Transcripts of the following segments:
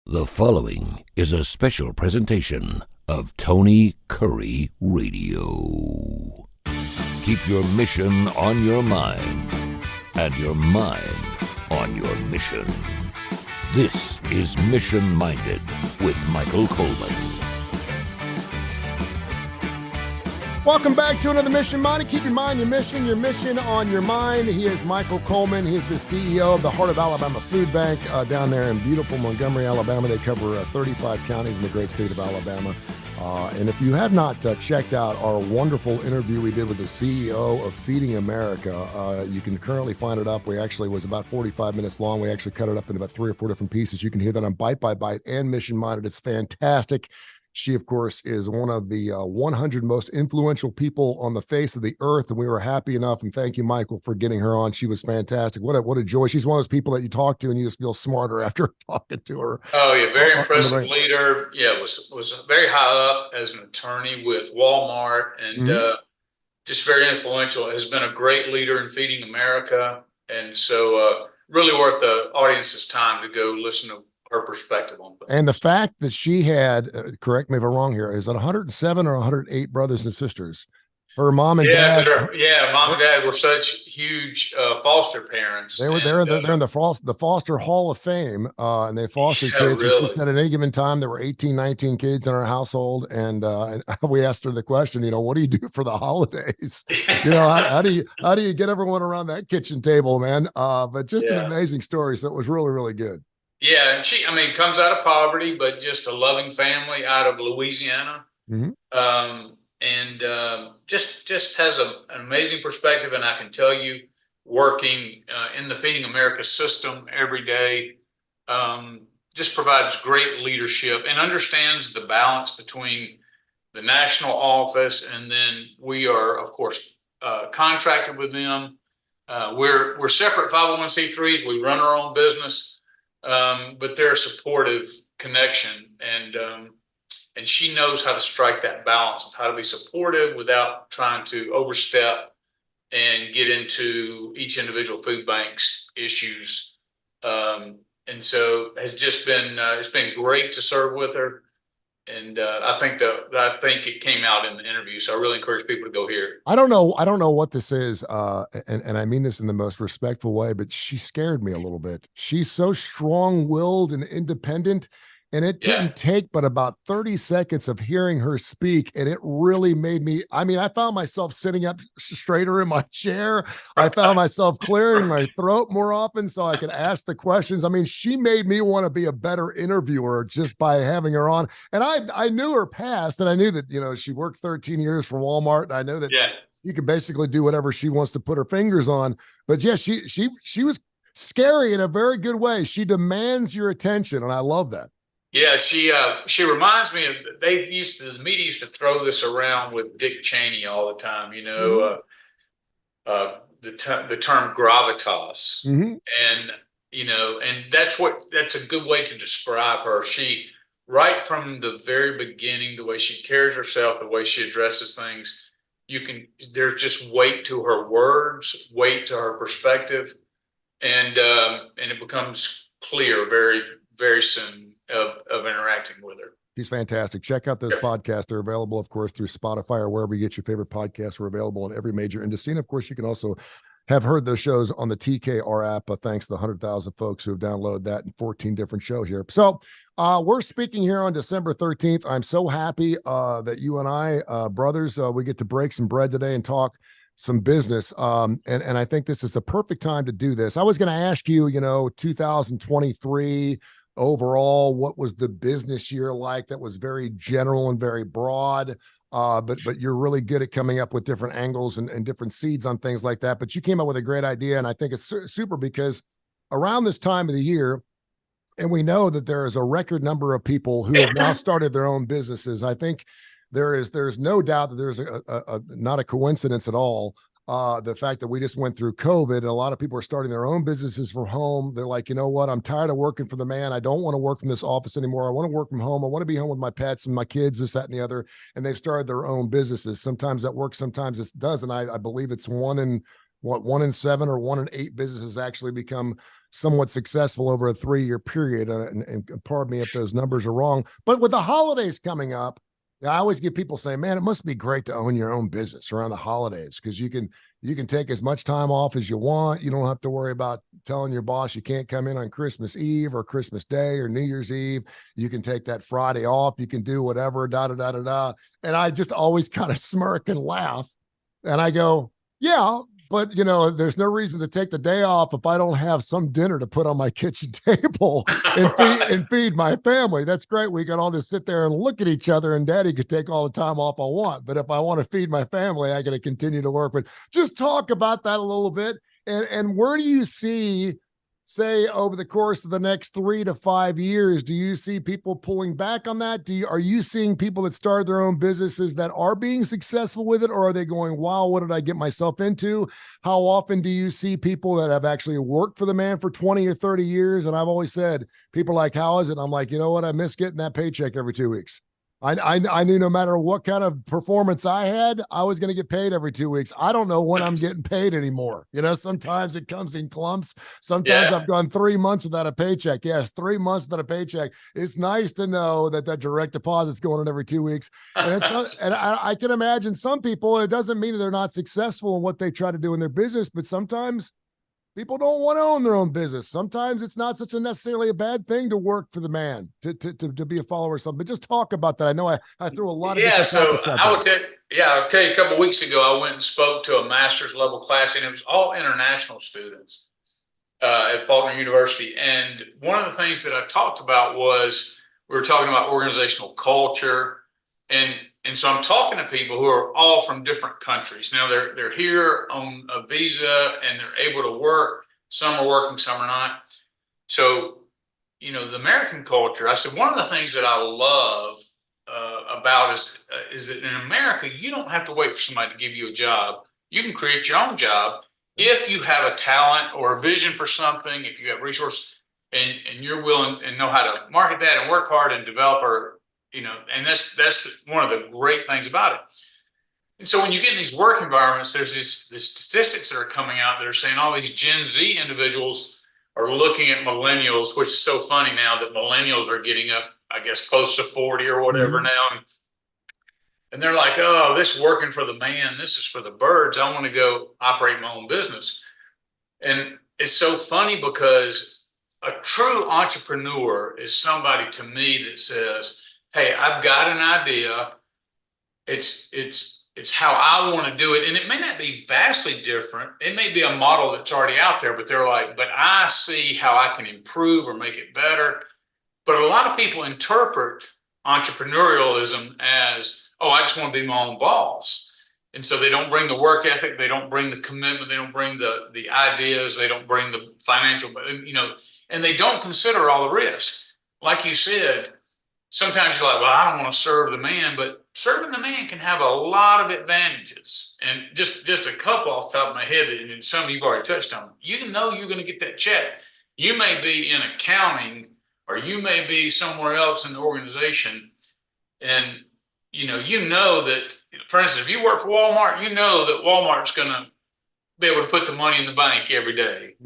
The following is a special presentation of Tony Curry Radio. Keep your mission on your mind and your mind on your mission. This is Mission Minded with Michael Coleman. Welcome back to another Mission Minded. Keep your mind, your mission on your mind. He is Michael Coleman. He is the CEO of the Heart of Alabama Food Bank down there in beautiful Montgomery, Alabama. They cover 35 counties in the great state of Alabama. And if you have not checked out our wonderful interview we did with the CEO of Feeding America, you can currently find it up. We actually was about 45 minutes long. We actually cut it up in about 3 or 4 different pieces. You can hear that on Bite by Bite and Mission Minded. It's fantastic. She, of course, is one of the 100 most influential people on the face of the earth, and we were happy enough, and thank you, Michael, for getting her on. She was fantastic. What a joy. She's one of those people that you talk to, and you just feel smarter after talking to her. Oh, yeah, very impressive leader. Yeah, was very high up as an attorney with Walmart, and just very influential. Has been a great leader in Feeding America, and so really worth the audience's time to go listen to her perspective on things. And the fact that she had, correct me if I'm wrong here, is that 107 or 108 brothers and sisters? Her mom and dad. Mom and dad were such huge foster parents. They're in the foster Hall of Fame, and they fostered kids. Really. She said at any given time there were 18, 19 kids in our household, and we asked her the question, what do you do for the holidays? How do you get everyone around that kitchen table, man? But just an amazing story. So it was really, really good. Yeah, and she, comes out of poverty, but just a loving family out of Louisiana. Just has an amazing perspective. And I can tell you, working in the Feeding America system every day, just provides great leadership and understands the balance between the national office, and then we are, of course, contracted with them. We're separate 501c3s. We run our own business. But they're a supportive connection, and she knows how to strike that balance of how to be supportive without trying to overstep and get into each individual food bank's issues. And so has just been it's been great to serve with her. And I think it came out in the interview, so I really encourage people to go hear it. I don't know what this is, and I mean this in the most respectful way, but she scared me a little bit. She's so strong-willed and independent, and it didn't take but about 30 seconds of hearing her speak, and it really made me. I found myself sitting up straighter in my chair. I found myself clearing my throat more often so I could ask the questions. She made me want to be a better interviewer just by having her on. And I knew her past, and I knew that, she worked 13 years for Walmart. And I know that you can basically do whatever she wants to put her fingers on. But yeah, she was scary in a very good way. She demands your attention, and I love that. Yeah, she reminds me of the media used to throw this around with Dick Cheney all the time, the term gravitas. And that's a good way to describe her. She, right from the very beginning, the way she carries herself, the way she addresses things, there's just weight to her words, weight to her perspective, and it becomes clear very, very soon of interacting with her. She's fantastic. Check out those podcasts. They're available, of course, through Spotify or wherever you get your favorite podcasts. We're available in every major industry. And of course, you can also have heard those shows on the TKR app, thanks to the 100,000 folks who have downloaded that in 14 different shows here. So we're speaking here on December 13th. I'm so happy that you and I, brothers, we get to break some bread today and talk some business. And I think this is a perfect time to do this. I was going to ask you, 2023 overall, what was the business year like? That was very general and very broad. But you're really good at coming up with different angles and different seeds on things like that. But you came up with a great idea, and I think it's super because around this time of the year, and we know that there is a record number of people who have now started their own businesses. I think there's no doubt that there's not a coincidence at all. The fact that we just went through COVID and a lot of people are starting their own businesses from home. They're like, you know what? I'm tired of working for the man. I don't want to work from this office anymore. I want to work from home. I want to be home with my pets and my kids, this, that, and the other. And they've started their own businesses. Sometimes that works. Sometimes it doesn't. I believe it's 1 in 7 or 1 in 8 businesses actually become somewhat successful over a 3-year period. And pardon me if those numbers are wrong. But with the holidays coming up, I always get people saying, man, it must be great to own your own business around the holidays because you can take as much time off as you want. You don't have to worry about telling your boss you can't come in on Christmas Eve or Christmas Day or New Year's Eve. You can take that Friday off. You can do whatever, da, da, da, da, da. And I just always kind of smirk and laugh. And I go, yeah, but there's no reason to take the day off if I don't have some dinner to put on my kitchen table and feed my family. That's great. We can all just sit there and look at each other and daddy could take all the time off I want. But if I want to feed my family, I got to continue to work. But just talk about that a little bit. And where do you see, say, over the course of the next 3 to 5 years, do you see people pulling back on that? Are you seeing people that started their own businesses that are being successful with it? Or are they going, wow, what did I get myself into? How often do you see people that have actually worked for the man for 20 or 30 years? And I've always said, people are like, how is it? I'm like, you know what? I miss getting that paycheck every 2 weeks. I knew no matter what kind of performance I had, I was going to get paid every 2 weeks. I don't know when I'm getting paid anymore. Sometimes it comes in clumps. Sometimes I've gone 3 months without a paycheck. Yes, 3 months without a paycheck. It's nice to know that direct deposit's going in every 2 weeks. And I can imagine some people, and it doesn't mean they're not successful in what they try to do in their business, but sometimes people don't want to own their own business. Sometimes it's not such a necessarily a bad thing to work for the man, to be a follower or something. But just talk about that. I know I threw a lot of different topics out there. I'll tell you, a couple of weeks ago, I went and spoke to a master's level class, and it was all international students at Faulkner University. And one of the things that I talked about was we were talking about organizational culture, and so I'm talking to people who are all from different countries. Now they're here on a visa and they're able to work. Some are working, some are not. So, the American culture, I said, one of the things that I love about is that in America, you don't have to wait for somebody to give you a job. You can create your own job if you have a talent or a vision for something, if you have resources and you're willing and know how to market that and work hard and develop and that's one of the great things about it. And so when you get in these work environments, there's these statistics that are coming out that are saying all these Gen Z individuals are looking at millennials, which is so funny now that millennials are getting up, I guess, close to 40 or whatever now. And they're like, oh, this working for the man, this is for the birds. I want to go operate my own business. And it's so funny because a true entrepreneur is somebody to me that says, hey, I've got an idea. It's how I want to do it. And it may not be vastly different. It may be a model that's already out there, but they're like, but I see how I can improve or make it better. But a lot of people interpret entrepreneurialism as, oh, I just want to be my own boss. And so they don't bring the work ethic. They don't bring the commitment. They don't bring the ideas. They don't bring the financial, and they don't consider all the risks. Like you said, sometimes you're like, well, I don't want to serve the man, but serving the man can have a lot of advantages. And just a couple off the top of my head, and some you've already touched on. You know you're going to get that check. You may be in accounting, or you may be somewhere else in the organization, and you know that, for instance, if you work for Walmart, you know that Walmart's going to be able to put the money in the bank every day.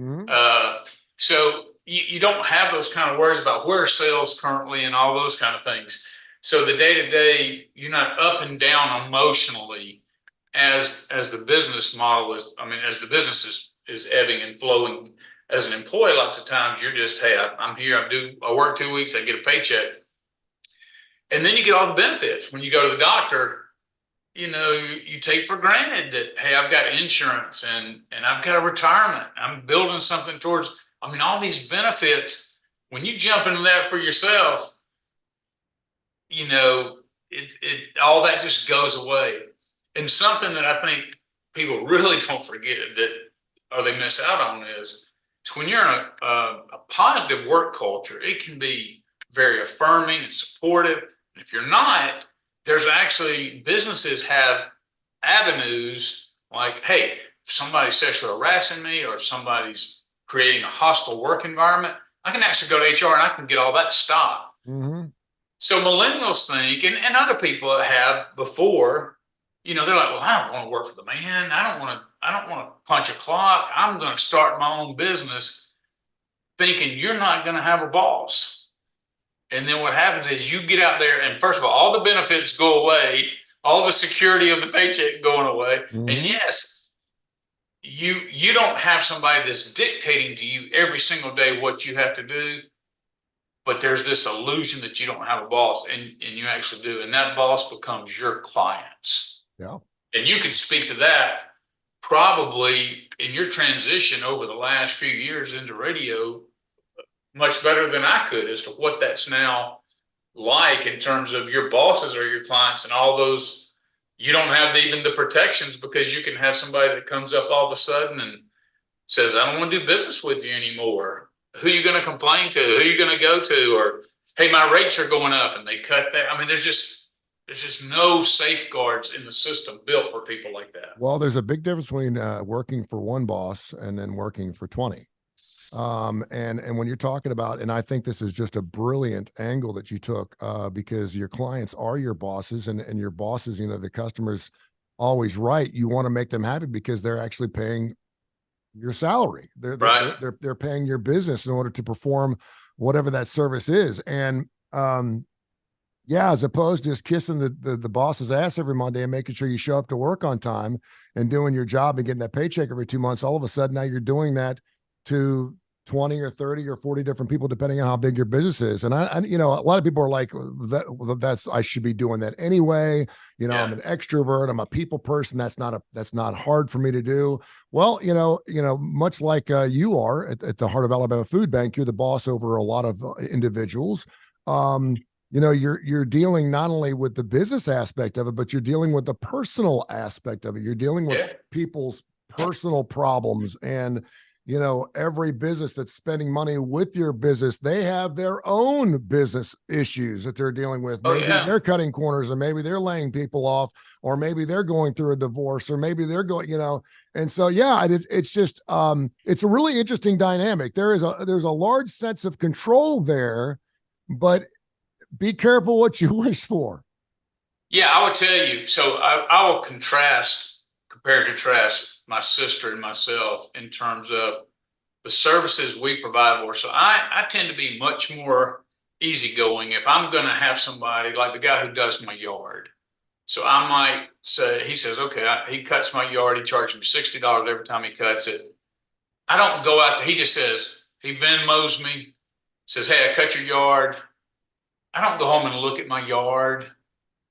So you don't have those kind of worries about where sales currently and all those kind of things. So the day-to-day, you're not up and down emotionally as the business model is. I mean, as the business is ebbing and flowing. As an employee, lots of times you're just, hey, I'm here, I work 2 weeks, I get a paycheck. And then you get all the benefits. When you go to the doctor, you take for granted that, hey, I've got insurance and I've got a retirement. I'm building something towards, all these benefits. When you jump into that for yourself, all that just goes away. And something that I think people really don't forget or they miss out on is when you're in a positive work culture, it can be very affirming and supportive. And if you're not, there's actually businesses have avenues like, hey, if somebody's sexually harassing me or if somebody's creating a hostile work environment, I can actually go to HR and I can get all that stopped. So millennials think, and other people have before, they're like, well, I don't want to work for the man. I don't want to punch a clock. I'm going to start my own business. thinking you're not going to have a boss. And then what happens is you get out there and first of all the benefits go away, all the security of the paycheck going away. Mhm. And yes, you don't have somebody that's dictating to you every single day what you have to do, but there's this illusion that you don't have a boss, and you actually do. And that boss becomes your clients. Yeah. And you can speak to that probably in your transition over the last few years into radio much better than I could as to what that's now like in terms of your bosses or your clients and all those. You don't have even the protections because you can have somebody that comes up all of a sudden and says, I don't want to do business with you anymore. Who are you going to complain to? Who are you going to go to? Or, hey, my rates are going up, and they cut that. I mean, there's just no safeguards in the system built for people like that. Well, there's a big difference between working for one boss and then working for 20. And when you're talking about, and I think this is just a brilliant angle that you took, because your clients are your bosses, and your bosses, the customer's always right. You want to make them happy because they're actually paying your salary. Right. They're paying your business in order to perform whatever that service is. And yeah, as opposed to just kissing the boss's ass every Monday and making sure you show up to work on time and doing your job and getting that paycheck every 2 months, all of a sudden now you're doing that to 20 or 30 or 40 different people, depending on how big your business is. And I a lot of people are like, I should be doing that anyway. Yeah. I'm an extrovert. I'm a people person. That's not hard for me to do. Well, much like you are at the Heart of Alabama Food Bank, you're the boss over a lot of individuals. You're dealing not only with the business aspect of it, but you're dealing with the personal aspect of it. You're dealing with people's personal problems. And every business that's spending money with your business, they have their own business issues that they're dealing with. Maybe they're cutting corners, or maybe they're laying people off, or maybe they're going through a divorce, or maybe they're going, and so, it's just, it's a really interesting dynamic. There's a large sense of control there, but be careful what you wish for. Yeah, I would tell you. So I will compare and contrast my sister and myself in terms of the services we provide for. So I tend to be much more easygoing if I'm going to have somebody like the guy who does my yard. So I might say, he says, okay, he cuts my yard. He charges me $60 every time he cuts it. I don't go out there. He just says, he Venmos me, says, hey, I cut your yard. I don't go home and look at my yard.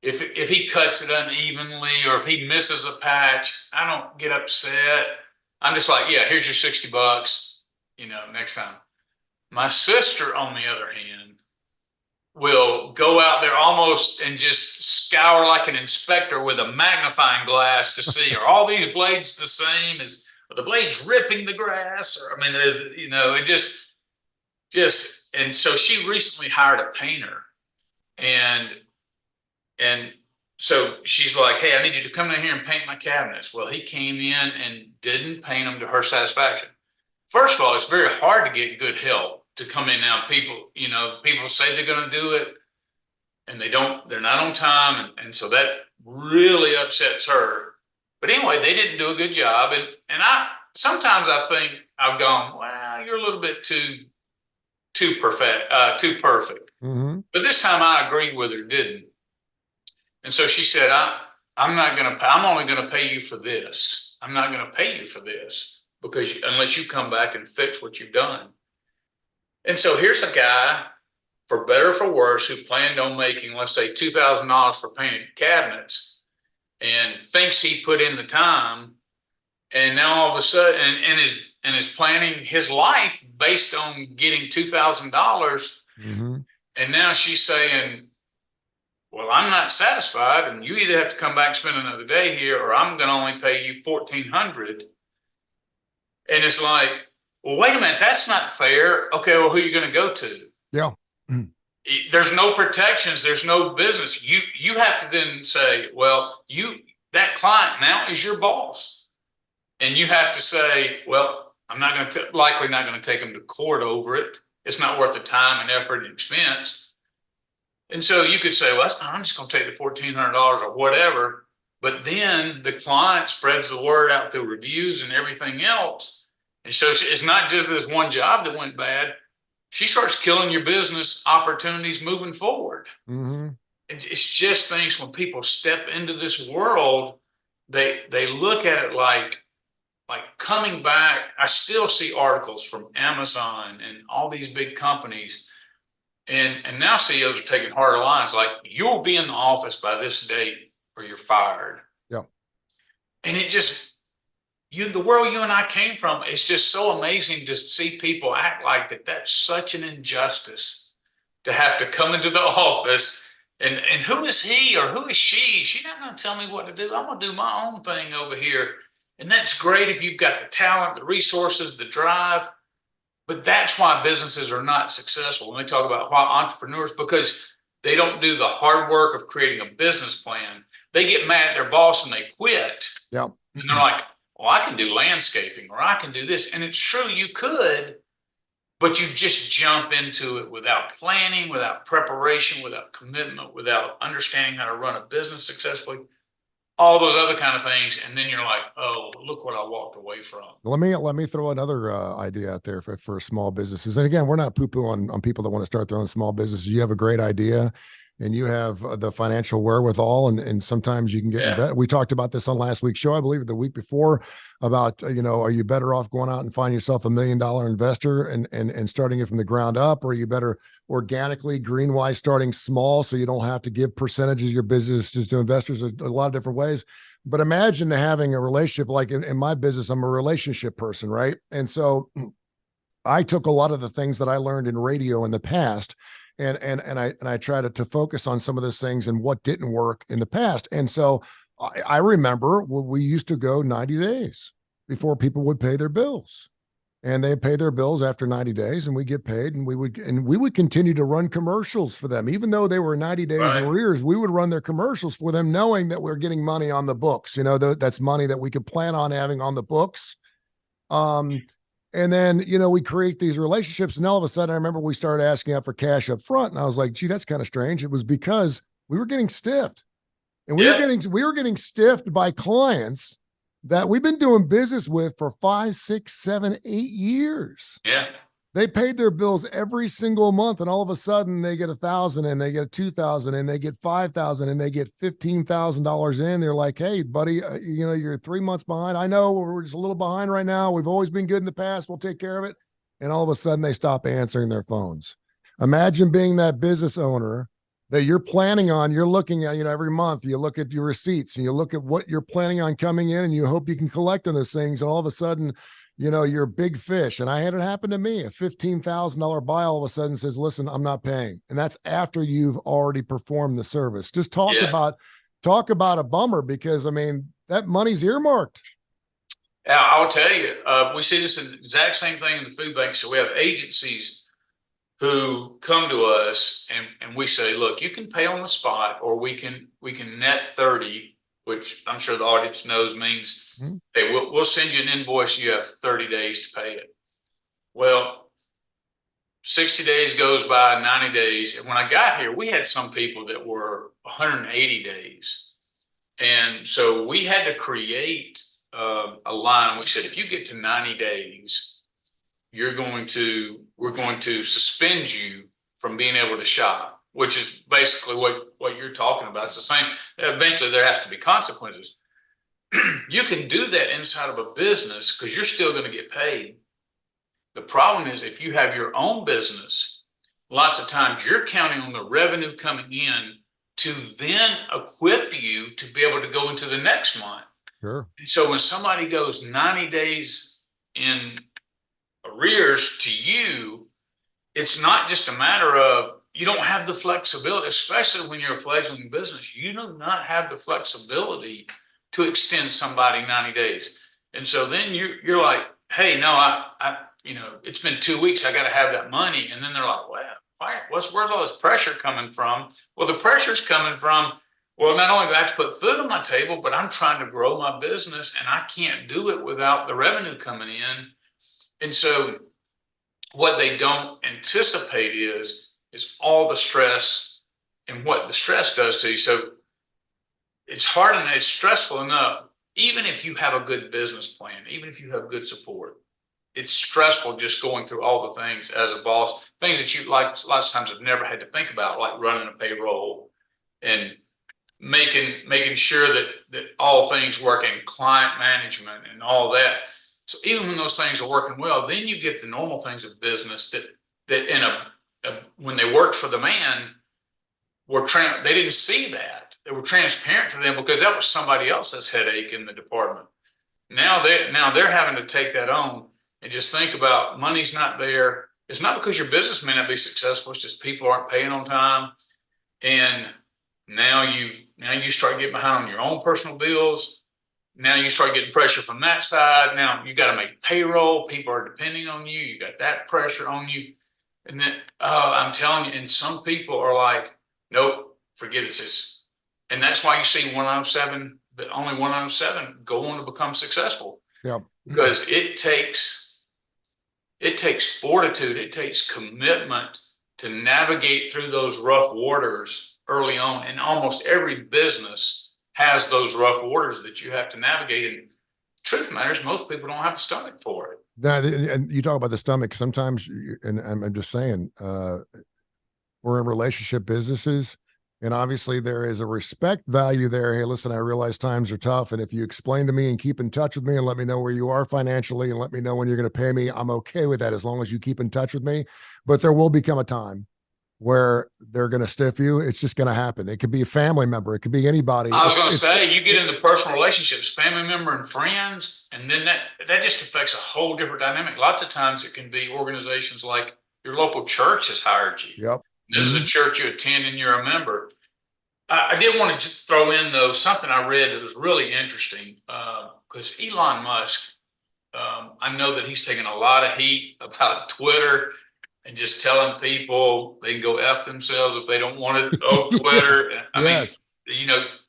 If he cuts it unevenly or if he misses a patch, I don't get upset. I'm just like, yeah, here's your $60, next time. My sister, on the other hand, will go out there almost and just scour like an inspector with a magnifying glass to see, are all these blades the same? Are the blades ripping the grass? Or, it just, and so she recently hired a painter. And so she's like, hey, I need you to come in here and paint my cabinets. Well, he came in and didn't paint them to her satisfaction. First of all, it's very hard to get good help to come in now. People say they're going to do it and they're not on time. And so that really upsets her. But anyway, they didn't do a good job. And sometimes I think I've gone, well, you're a little bit too perfect. Mm-hmm. But this time I agreed with her, didn't. And so she said, I'm only going to pay you for this. I'm not going to pay you for this unless you come back and fix what you've done. And so here's a guy, for better or for worse, who planned on making, let's say, $2,000 for painted cabinets and thinks he put in the time. And now all of a sudden, and is planning his life based on getting $2,000. Mm-hmm. And now she's saying, well, I'm not satisfied, and you either have to come back and spend another day here, or I'm going to only pay you $1,400. And it's like, well, wait a minute, that's not fair. Okay, well, who are you going to go to? Yeah. Mm. There's no protections. There's no business. You have to then say, well, that client now is your boss, and you have to say, well, I'm likely not going to take them to court over it. It's not worth the time and effort and expense. And so you could say, well, I'm just going to take the $1,400 or whatever. But then the client spreads the word out through reviews and everything else. And so it's not just this one job that went bad. She starts killing your business opportunities moving forward. Mm-hmm. It's just things when people step into this world, they look at it like coming back. I still see articles from Amazon and all these big companies, and now CEOs are taking harder lines like, you'll be in the office by this date or you're fired. Yeah. And it just, the world you and I came from, it's just so amazing to see people act like that. That's such an injustice to have to come into the office and who is he or who is she? She's not going to tell me what to do. I'm going to do my own thing over here. And that's great if you've got the talent, the resources, the drive. But that's why businesses are not successful. When they talk about why entrepreneurs, because they don't do the hard work of creating a business plan. They get mad at their boss and they quit. Yeah. And they're like, well, I can do landscaping or I can do this. And it's true, you could, but you just jump into it without planning, without preparation, without commitment, without understanding how to run a business successfully, all those other kind of things. And then you're like, oh, look what I walked away from. Let me throw another idea out there for small businesses. And again, we're not poo-poo on people that want to start their own small businesses. You have a great idea and you have the financial wherewithal, and sometimes you can get, we talked about this on last week's show, I believe the week before, about, are you better off going out and finding yourself $1 million investor and starting it from the ground up, or are you better organically, greenwise, starting small so you don't have to give percentages of your business to investors a lot of different ways. But imagine having a relationship, like in my business, I'm a relationship person, right? And so I took a lot of the things that I learned in radio in the past, and I try to focus on some of those things and what didn't work in the past. And so I remember we used to go 90 days before people would pay their bills, and they pay their bills after 90 days and we get paid, and we would continue to run commercials for them. Even though they were 90 days in arrears, we would run their commercials for them, knowing that we're getting money on the books. That's money that we could plan on having on the books. And then, we create these relationships, and all of a sudden I remember we started asking out for cash up front. And I was like, gee, that's kind of strange. It was because we were getting stiffed, and we were getting stiffed by clients that we've been doing business with for 5, 6, 7, 8 years. Yeah. They paid their bills every single month, and all of a sudden they get $1,000 and they get $2,000 and they get $5,000 and they get $15,000 in. They're like, hey, buddy, you're 3 months behind. I know we're just a little behind right now. We've always been good in the past. We'll take care of it. And all of a sudden they stop answering their phones. Imagine being that business owner that you're planning on, you're looking at, every month you look at your receipts and you look at what you're planning on coming in, and you hope you can collect on those things. And all of a sudden, you're a big fish. And I had it happen to me. A $15,000 buy all of a sudden says, listen, I'm not paying. And that's after you've already performed the service. Just talk about a bummer, because that money's earmarked. Yeah, I'll tell you, we see this exact same thing in the food bank. So we have agencies who come to us and we say, look, you can pay on the spot, or we can net 30, which I'm sure the audience knows means, hey, we'll send you an invoice. You have 30 days to pay it. Well, 60 days goes by, 90 days. And when I got here, we had some people that were 180 days. And so we had to create a line. We said, if you get to 90 days, we're going to suspend you from being able to shop, which is basically what you're talking about. It's the same. Eventually there has to be consequences. You can do that inside of a business because you're still going to get paid. The problem is, if you have your own business, lots of times you're counting on the revenue coming in to then equip you to be able to go into the next month. Sure. And so when somebody goes 90 days in arrears to you, it's not just a matter of, you don't have the flexibility, especially when you're a fledgling business. You do not have the flexibility to extend somebody 90 days. And so then you're like, hey, no, I it's been 2 weeks. I got to have that money. And then they're like, well, where's all this pressure coming from? Well, the pressure's coming from, well, not only do I have to put food on my table, but I'm trying to grow my business, and I can't do it without the revenue coming in. And so what they don't anticipate is all the stress and what the stress does to you. So it's hard and it's stressful enough, even if you have a good business plan, even if you have good support, it's stressful just going through all the things as a boss, things that you like lots of times have never had to think about, like running a payroll and making sure that all things work in client management and all that. So even when those things are working well, then you get the normal things of business that in when they worked for the man they didn't see that. They were transparent to them because that was somebody else's headache in the department. Now they're having to take that on and just think about money's not there. It's not because your business may not be successful. It's just people aren't paying on time. And now you start getting behind on your own personal bills. Now you start getting pressure from that side. Now you got to make payroll. People are depending on you. You got that pressure on you. And then I'm telling you, and some people are like, nope, forget it. And that's why you see 107, but only 107 go on to become successful. Yeah. Because it takes fortitude. It takes commitment to navigate through those rough waters early on. And almost every business has those rough waters that you have to navigate. And truth matters, most people don't have the stomach for it. And you talk about the stomach sometimes, and I'm just saying, we're in relationship businesses, and obviously there is a respect value there. Hey, listen, I realize times are tough, and if you explain to me and keep in touch with me and let me know where you are financially and let me know when you're going to pay me, I'm okay with that as long as you keep in touch with me. But there will become a time where they're going to stiff you. It's just going to happen. It could be a family member. It could be anybody. I was going to say, you get into personal relationships, family member and friends, and then that just affects a whole different dynamic. Lots of times it can be organizations like your local church has hired you. Yep. This is a church you attend and you're a member. I did want to throw in, though, something I read that was really interesting, because Elon Musk, I know that he's taking a lot of heat about Twitter and just telling people they can go F themselves if they don't want to. Oh, Twitter. I mean,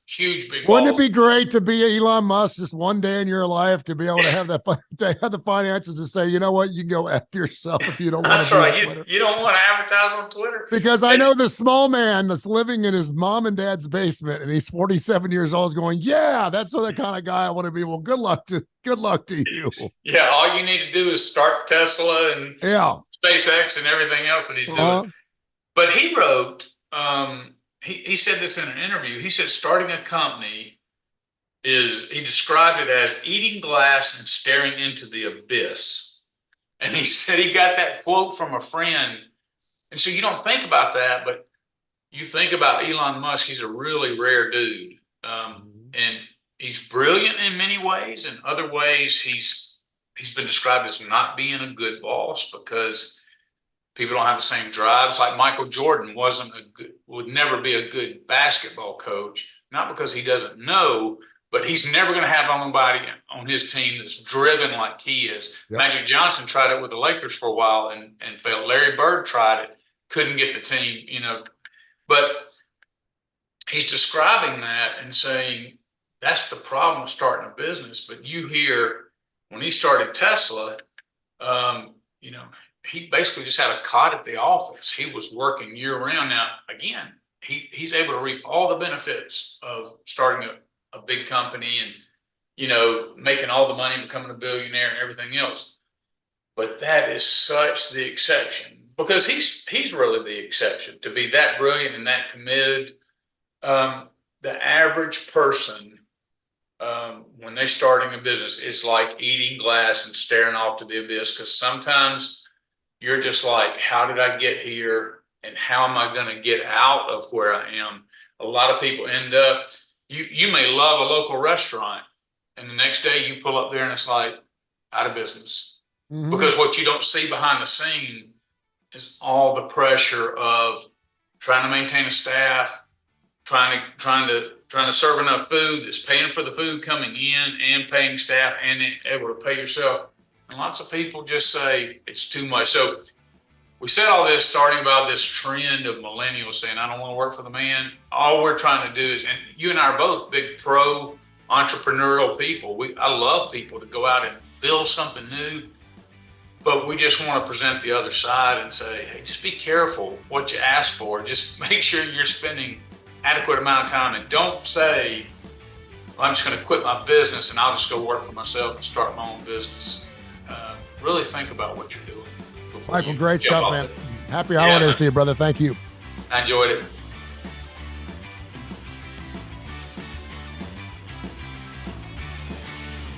huge big Wouldn't balls. it be great to be Elon Musk just one day in your life to be able to have the finances to say, you know what, you can go F yourself if you don't want to. That's right. You don't want to advertise on Twitter. Because I know the small man that's living in his mom and dad's basement and he's 47 years old is going, yeah, that's the kind of guy I want to be. Well, good luck to you. Yeah. All you need to do is start Tesla and SpaceX and everything else that he's doing. But he wrote, he said this in an interview. He said starting a company he described it as eating glass and staring into the abyss. And he said he got that quote from a friend. And so you don't think about that, but you think about Elon Musk. He's a really rare dude. And he's brilliant in many ways. In other ways, he's been described as not being a good boss because people don't have the same drives. Like Michael Jordan would never be a good basketball coach, not because he doesn't know, but he's never going to have anybody on his team that's driven like he is. Yep. Magic Johnson tried it with the Lakers for a while and failed. Larry Bird tried it, couldn't get the team, but he's describing that and saying that's the problem with starting a business. But you hear when he started Tesla, he basically just had a cot at the office. He was working year round. Now, again, he's able to reap all the benefits of starting a big company and, making all the money, becoming a billionaire and everything else. But that is such the exception because he's really the exception to be that brilliant and that committed. The average person, when they're starting a business, it's like eating glass and staring off to the abyss because sometimes you're just like, how did I get here? And how am I going to get out of where I am? A lot of people end up, you may love a local restaurant and the next day you pull up there and it's like out of business. Mm-hmm. Because what you don't see behind the scene is all the pressure of trying to maintain a staff, trying to serve enough food that's paying for the food coming in and paying staff and able to pay yourself. And lots of people just say it's too much. So we said all this starting about this trend of millennials saying, I don't want to work for the man. All we're trying to do is, and you and I are both big pro entrepreneurial people. I love people to go out and build something new, but we just want to present the other side and say, hey, just be careful what you ask for. Just make sure you're spending adequate amount of time and don't say, well, I'm just going to quit my business and I'll just go work for myself and start my own business. really think about what you're doing. before Michael, you great jump stuff, off man. it. Happy holidays to you, brother. Thank you. I enjoyed it.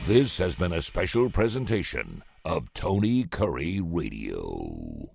This has been a special presentation of Tony Curry Radio.